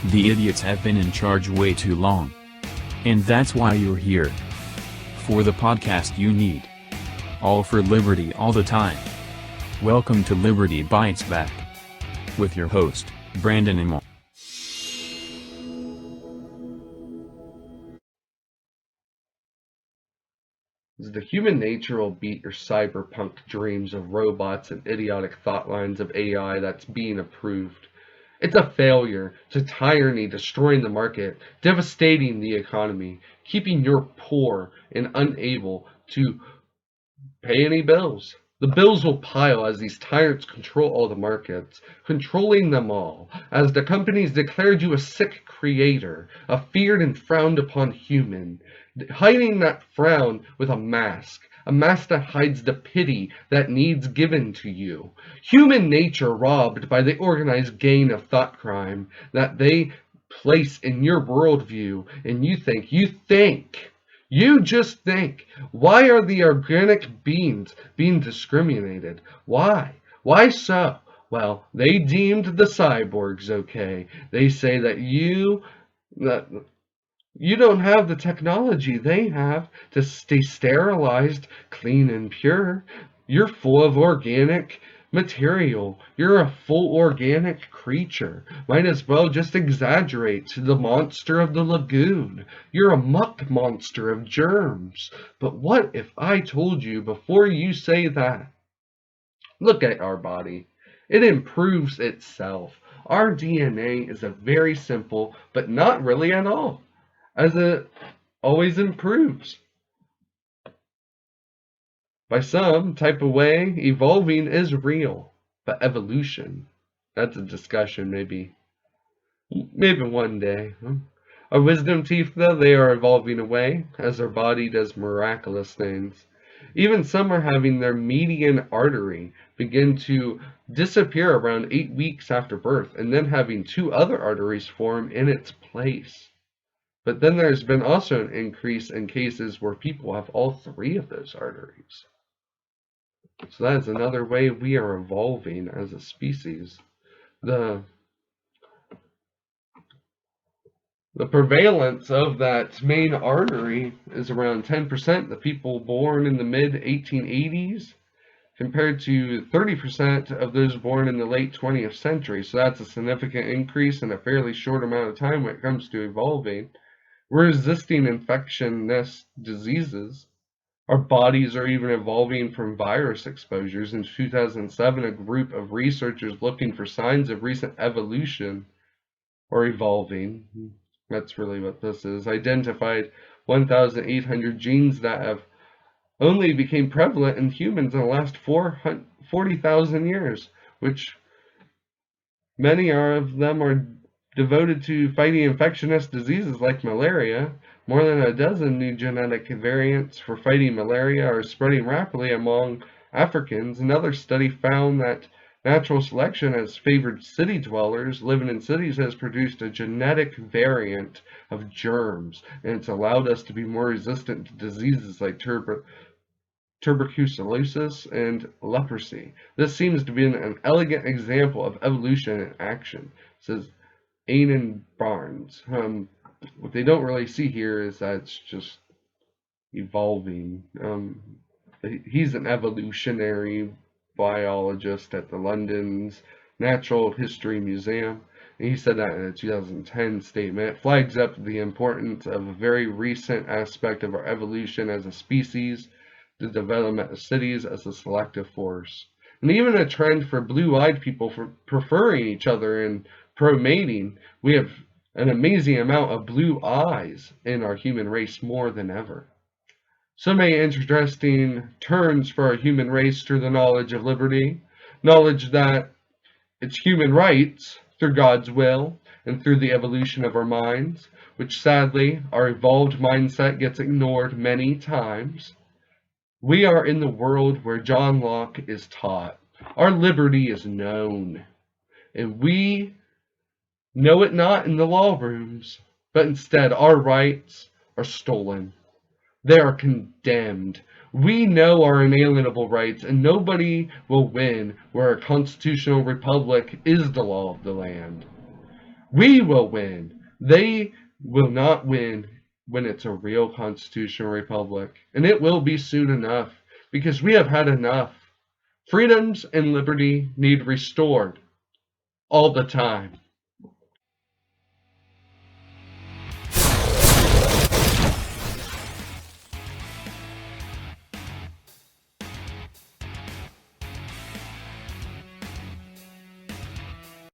The idiots have been in charge way too long. And that's why you're here. For the podcast you need. All for liberty all the time. Welcome to Liberty Bites Back. With your host, Brandon and Mo. The human nature will beat your cyberpunk dreams of robots and idiotic thought lines of AI that's being approved. It's a failure. It's a tyranny destroying the market, devastating the economy, keeping you poor and unable to pay any bills. The bills will pile as these tyrants control all the markets, controlling them all, as the companies declared you a sick creator, a feared and frowned upon human, hiding that frown with a mask that hides the pity that needs given to you. Human nature robbed by the organized gain of thought crime that they place in your worldview, and you just think, why are the organic beings being discriminated? Why? Why so? Well, they deemed the cyborgs okay. They say that you don't have the technology they have to stay sterilized, clean, and pure. You're full of organic material. You're a full organic creature. Might as well just exaggerate to the monster of the lagoon. You're a muck monster of germs. But what if I told you before you say that? Look at our body. It improves itself. Our DNA is a very simple, but not really at all, as it always improves. By some type of way, evolving is real, but evolution, that's a discussion maybe one day. Our wisdom teeth, though, they are evolving away as our body does miraculous things. Even some are having their median artery begin to disappear around 8 weeks after birth, and then having 2 other arteries form in its place. But then there's been also an increase in cases where people have all 3 of those arteries. So that is another way we are evolving as a species. The prevalence of that main artery is around 10%, the people born in the mid-1880s, compared to 30% of those born in the late 20th century. So that's a significant increase in a fairly short amount of time when it comes to evolving. We're resisting infectious diseases. Our bodies are even evolving from virus exposures. In 2007, a group of researchers looking for signs of recent evolution or evolving, that's really what this is, identified 1,800 genes that have only became prevalent in humans in the last 40,000 years, which many of them are devoted to fighting infectious diseases like malaria. More than a dozen new genetic variants for fighting malaria are spreading rapidly among Africans. Another study found that natural selection has favored city dwellers. Living in cities has produced a genetic variant of germs, and it's allowed us to be more resistant to diseases like tuberculosis and leprosy. This seems to be an elegant example of evolution in action, says Aidan Barnes. What they don't really see here is that it's just evolving. He's an evolutionary biologist at the London's Natural History Museum, and he said that in a 2010 statement. It flags up the importance of a very recent aspect of our evolution as a species, the development of cities as a selective force, and even a trend for blue-eyed people for preferring each other and pro-mating. We have an amazing amount of blue eyes in our human race, more than ever. So many interesting turns for our human race through the knowledge of liberty, knowledge that it's human rights through God's will and through the evolution of our minds, which sadly our evolved mindset gets ignored many times. We are in the world where John Locke is taught. Our liberty is known, and we know it not in the law rooms, but instead our rights are stolen. They are condemned. We know our inalienable rights, and nobody will win where a constitutional republic is the law of the land. We will win. They will not win when it's a real constitutional republic. And it will be soon enough, because we have had enough. Freedoms and liberty need restored all the time.